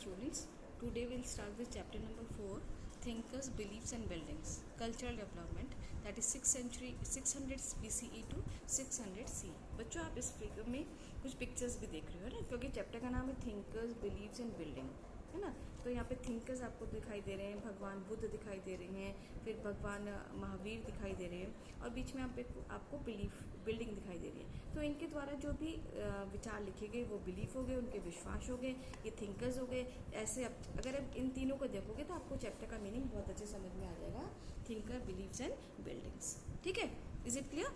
students. Today we'll start with chapter number 4, Thinkers, Beliefs and Buildings, Cultural Development, that is 600 BCE to 600 CE. बच्चों आप इस figure में कुछ pictures भी देख रहे हो ना, क्योंकि चैप्टर का नाम है थिंकर्स, बिलीव्स एंड बिल्डिंग, है ना। तो यहाँ पे थिंकर्स आपको दिखाई दे रहे हैं, भगवान बुद्ध दिखाई दे रहे हैं, फिर भगवान महावीर दिखाई दे रहे हैं, और बीच में आपको बिल्डिंग दिखाई दे रही है। तो इनके द्वारा जो भी विचार लिखे गए वो बिलीफ हो गए, उनके विश्वास हो गए, ये थिंकर्स हो गए। ऐसे अगर आप इन तीनों को देखोगे तो आपको चैप्टर का मीनिंग बहुत अच्छे समझ में आ जाएगा, थिंकर, बिलीव्स एंड बिल्डिंग्स। ठीक है, इज इट क्लियर?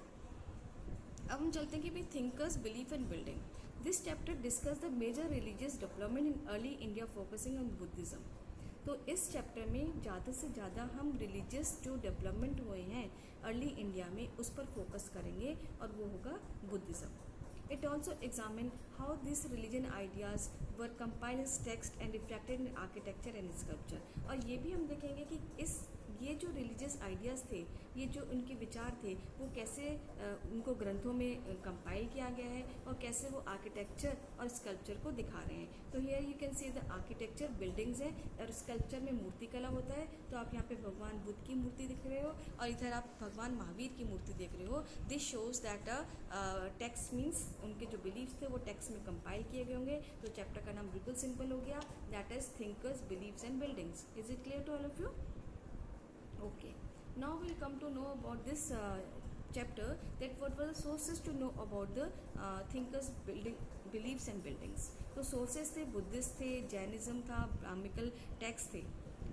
अब हम चलते हैं कि भाई thinkers, belief and building. This chapter discuss the major religious development in early India focusing on Buddhism. तो इस चैप्टर में ज़्यादा से ज़्यादा हम रिलीजियस जो डेवलपमेंट हुए हैं अर्ली इंडिया में उस पर फोकस करेंगे, और वो होगा Buddhism. It also examine how these religion ideas were compiled as text and reflected in architecture and sculpture। और ये भी हम देखेंगे कि ये जो रिलीजियस आइडियाज़ थे, ये जो उनके विचार थे, वो कैसे उनको ग्रंथों में कंपाइल किया गया है और कैसे वो आर्किटेक्चर और स्कल्पचर को दिखा रहे हैं। तो here you can see the architecture buildings है, और स्कल्पचर में मूर्ति कला होता है। तो आप यहाँ पे भगवान बुद्ध की मूर्ति दिख रहे हो, और इधर आप भगवान महावीर की मूर्ति देख रहे हो। This shows that text means उनके जो बिलीव्स थे वो टेक्स्ट में कंपाइल किए गए होंगे। तो चैप्टर का नाम बिल्कुल सिंपल हो गया, that is thinkers, believes and buildings. Is it clear to all of you? Okay, now we'll come to know about this chapter, that what were the sources to know about the thinkers, beliefs and buildings। तो sources थे, Buddhist थे, Jainism था, ब्राह्मिकल text थे,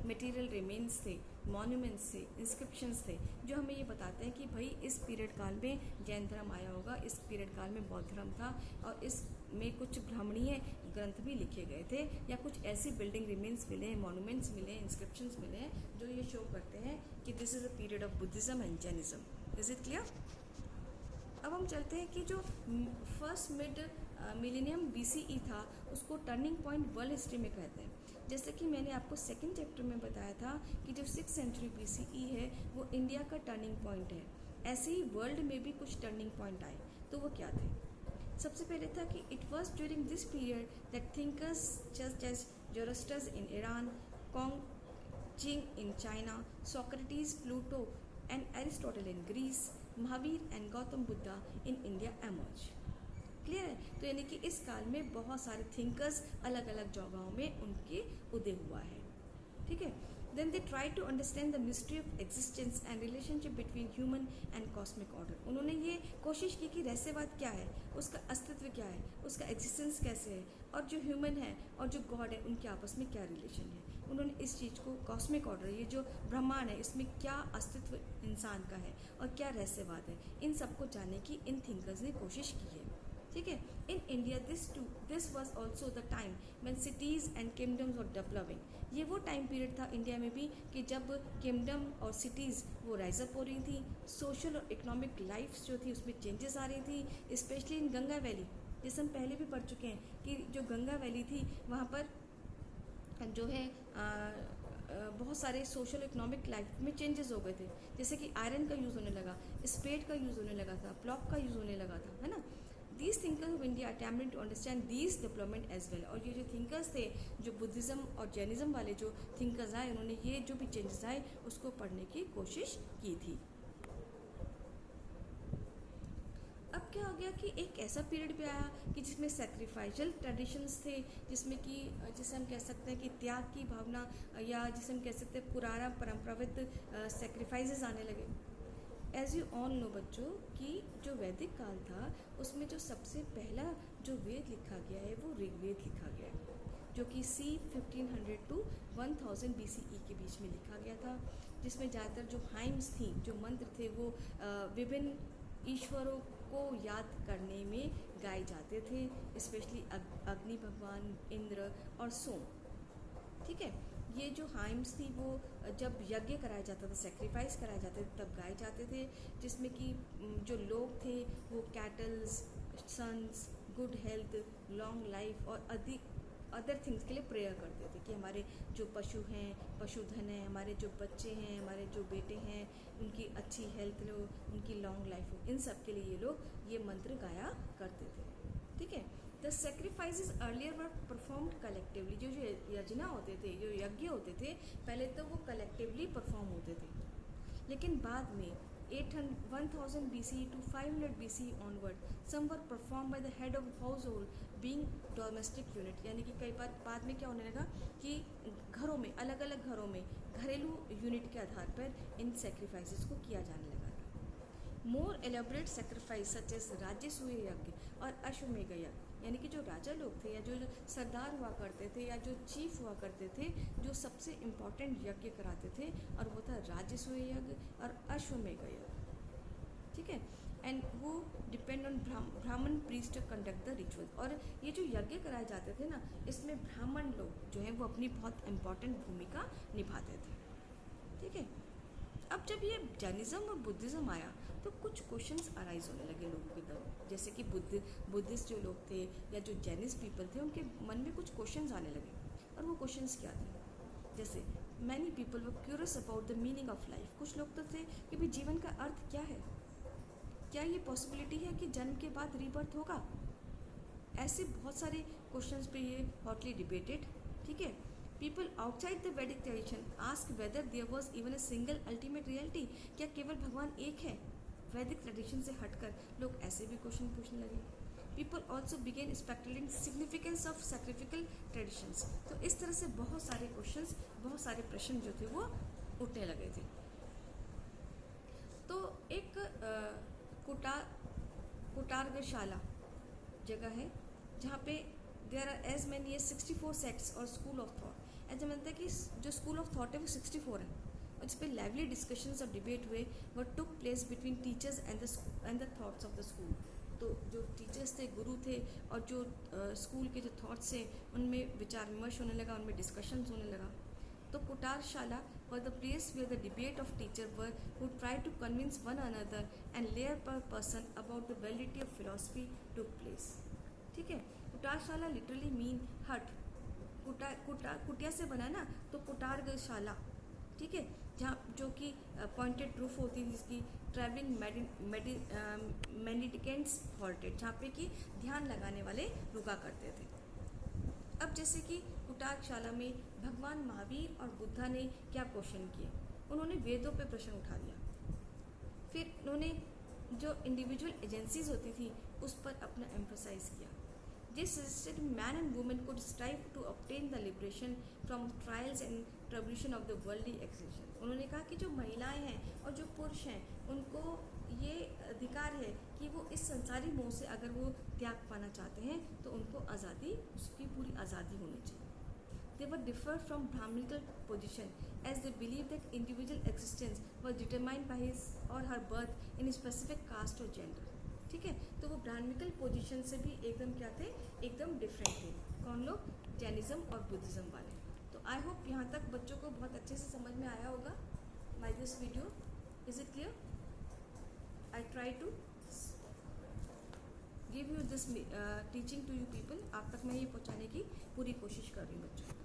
material remains थे, monuments थे, inscriptions थे, जो हमें ये बताते हैं कि भाई इस पीरियड काल में जैन धर्म आया होगा, इस पीरियड काल में बौद्ध धर्म था, और इसमें कुछ ब्राह्मणीय ग्रंथ भी लिखे गए थे, या कुछ ऐसी बिल्डिंग रिमेन्स मिले हैं, मॉन्यूमेंट्स मिले हैं, इंस्क्रिप्शंस मिले हैं, जो ये शो करते हैं कि this is a period of Buddhism and Jainism. Is it clear? अब हम चलते हैं कि जो फर्स्ट मिड मिलेनियम BCE था, उसको टर्निंग पॉइंट वर्ल्ड हिस्ट्री में कहते हैं। जैसे कि मैंने आपको सेकंड चैप्टर में बताया था कि जो 6th सेंचुरी BCE है वो इंडिया का टर्निंग पॉइंट है। ऐसे ही वर्ल्ड में भी कुछ टर्निंग पॉइंट आए, तो वो क्या थे? सबसे पहले था कि it was during this period that thinkers just as Zoroasters in Iran, Kong in China, Socrates, Pluto and Aristotle in Greece, Mahavir and Gautam Buddha in India emerge. Clear है? तो यानी कि इस काल में बहुत सारे थिंकर्स अलग अलग जगहों में उनके उदय हुआ है। ठीक है। Then they try to understand the mystery of existence and relationship between human and cosmic order. उन्होंने ये कोशिश की कि रहस्यवाद क्या है, उसका अस्तित्व क्या है, उसका एग्जिस्टेंस कैसे है, और जो ह्यूमन है और जो गॉड है उनके आपस में क्या रिलेशन है। उन्होंने इस चीज़ को, कॉस्मिक ऑर्डर, ये जो ब्रह्मांड है, इसमें क्या अस्तित्व इंसान का है और क्या रहस्यवाद है, इन सबको जानने की इन थिंकर्स ने कोशिश की है। ठीक है। In India this was also the time when cities and kingdoms were developing. ये वो टाइम पीरियड था इंडिया में भी कि जब किंगडम और सिटीज़ वो राइज अप हो रही थी, सोशल और इकोनॉमिक लाइफ जो थी उसमें चेंजेस आ रही थी, स्पेशली इन गंगा वैली। जैसे हम पहले भी पढ़ चुके हैं कि जो गंगा वैली थी वहाँ पर जो है बहुत सारे सोशल इकोनॉमिक लाइफ में चेंजेस हो गए थे। जैसे कि आयरन का यूज़ होने लगा, स्पेड का यूज़ होने लगा था, प्लॉक का यूज़ होने लगा था, है ना। These thinkers of India attempted to understand these development as well। और ये जो थिंकर्स थे, जो बुद्धिज़्म और जैनिज्म वाले जो थिंकर्स आए, उन्होंने ये जो भी चेंजेस आए उसको पढ़ने की कोशिश की थी। अब क्या हो गया कि एक ऐसा पीरियड भी आया कि जिसमें सैक्रिफाइशल ट्रेडिशंस थे, जिसमें कि जिसे हम कह सकते हैं कि त्याग की भावना, या जिसे हम कह सकते हैं पुराना परंपरागत सैक्रिफाइसेस आने लगे। एज यू ऑल नो बच्चों कि जो वैदिक काल था उसमें जो सबसे पहला जो वेद लिखा गया है वो ऋग्वेद लिखा गया है, जो कि C 1500 to 1000 BCE के बीच में लिखा गया था, जिसमें ज़्यादातर जो हाइम्स थी, जो मंत्र थे, वो विभिन्न ईश्वरों को याद करने में गाए जाते थे, स्पेशली अग्नि भगवान, इंद्र और सोम। ठीक है। ये जो हाइम्स थी वो जब यज्ञ कराया जाता था, सेक्रीफाइस कराए जाते थे, तब गाए जाते थे, जिसमें कि जो लोग थे वो cattles, sons, good health, long life और अदर थिंग्स के लिए प्रेयर करते थे कि हमारे जो पशु हैं, पशुधन है, हमारे जो बच्चे हैं, हमारे जो बेटे हैं, उनकी अच्छी हेल्थ हो, उनकी लॉन्ग लाइफ हो, इन सब के लिए ये लोग ये मंत्र गाया करते थे। ठीक है। The sacrifices earlier were performed collectively, जो यज्ञ होते थे, जो यज्ञ होते थे, पहले तो वो कलेक्टिवली परफॉर्म होते थे, लेकिन बाद में 1000 BCE to 500 BCE onward, some were performed by the head of household being domestic unit, यानी कि कई बार बाद में क्या होने लगा कि घरों में, अलग अलग घरों में घरेलू यूनिट के आधार पर इन सेक्रीफाइसेस को किया जाने लगा था। मोर एलेबरेट सेक्रीफाइस सच एज राजसूय यज्ञ और अश्वमेध यज्ञ, यानी कि जो राजा लोग थे या जो सरदार हुआ करते थे या जो चीफ हुआ करते थे, जो सबसे इम्पॉर्टेंट यज्ञ कराते थे और वो था राजसूय यज्ञ और अश्वमेध यज्ञ, ठीक है। एंड वो डिपेंड ऑन ब्राह्मण प्रीस्ट कंडक्ट द रिचुअल, और ये जो यज्ञ कराए जाते थे ना, इसमें ब्राह्मण लोग जो हैं वो अपनी बहुत इम्पॉर्टेंट भूमिका निभाते थे, ठीक है। अब जब ये जैनिज़्म और बुद्धिज़्म आया तो कुछ क्वेश्चंस अराइज होने लगे लोगों की तरफ, जैसे कि बुद्धिस्ट जो लोग थे या जो जैनिस पीपल थे, उनके मन में कुछ क्वेश्चंस आने लगे। और वो क्वेश्चंस क्या थे? जैसे many people were curious about the meaning of life, कुछ लोग तो थे कि भाई जीवन का अर्थ क्या है, क्या ये पॉसिबिलिटी है कि जन्म के बाद रीबर्थ होगा? ऐसे बहुत सारे क्वेश्चंस पे ये हॉटली डिबेटेड, ठीक है। People outside the Vedic tradition ask whether there was even a single ultimate reality, क्या केवल भगवान एक है? वैदिक ट्रेडिशन से हटकर लोग ऐसे भी क्वेश्चन पूछने लगे। People also began speculating significance of sacrificial traditions, तो इस तरह से बहुत सारे क्वेश्चंस, बहुत सारे प्रश्न जो थे वो उठने लगे थे। तो एक कुटारगशाला जगह है जहाँ पे there are as many 64 sects और स्कूल ऑफ थॉट। ऐसा मानता है कि जो स्कूल ऑफ थॉट है वो 64 है, और इस पर लाइवली डिस्कशंस और डिबेट हुए वो took place between teachers and the thoughts of the school. तो जो टीचर्स थे, गुरु थे, और जो स्कूल के जो थॉट्स हैं उनमें विचार विमर्श होने लगा, उनमें डिस्कशंस होने लगा। तो कुटारशाला was the place where the debate of teachers were who tried to convince one another and layer per person about the validity of philosophy took place, ठीक है। कुटारशाला लिटरली मीन हट, कुटिया से बना ना, तो कुटारशाला, ठीक है, जहाँ जो कि पॉइंटेड रूफ होती थी, जिसकी ट्रैवलिंग मेडिटेंट्स हॉल्टेड, जहाँ पे कि ध्यान लगाने वाले रुका करते थे। अब जैसे कि कुटारशाला में भगवान महावीर और बुद्धा ने क्या क्वेश्चन किए? उन्होंने वेदों पे प्रश्न उठा दिया, फिर उन्होंने जो इंडिविजुअल एजेंसीज होती थी उस पर अपना एम्फोसाइज किया। They suggested man and woman could strive to obtain the liberation from trials and tribulation of the worldly existence। उन्होंने कहा कि जो महिलाएं हैं और जो पुरुष हैं उनको ये अधिकार है कि वो इस संसारी मोह से अगर वो त्याग पाना चाहते हैं तो उनको आज़ादी, उसकी पूरी आज़ादी होनी चाहिए। They were differ from Brahminical position as they believed that individual existence was determined by his or her birth in a specific caste or gender, ठीक है। तो वो ब्राह्मणिकल पोजीशन से भी एकदम क्या थे, एकदम डिफरेंट थे। कौन लोग? जैनिज्म और बुद्धिज्म वाले। तो आई होप यहाँ तक बच्चों को बहुत अच्छे से समझ में आया होगा my this video. Is it clear? I try to give you this teaching to you people, आप तक मैं ये पहुँचाने की पूरी कोशिश कर रही हूँ बच्चों।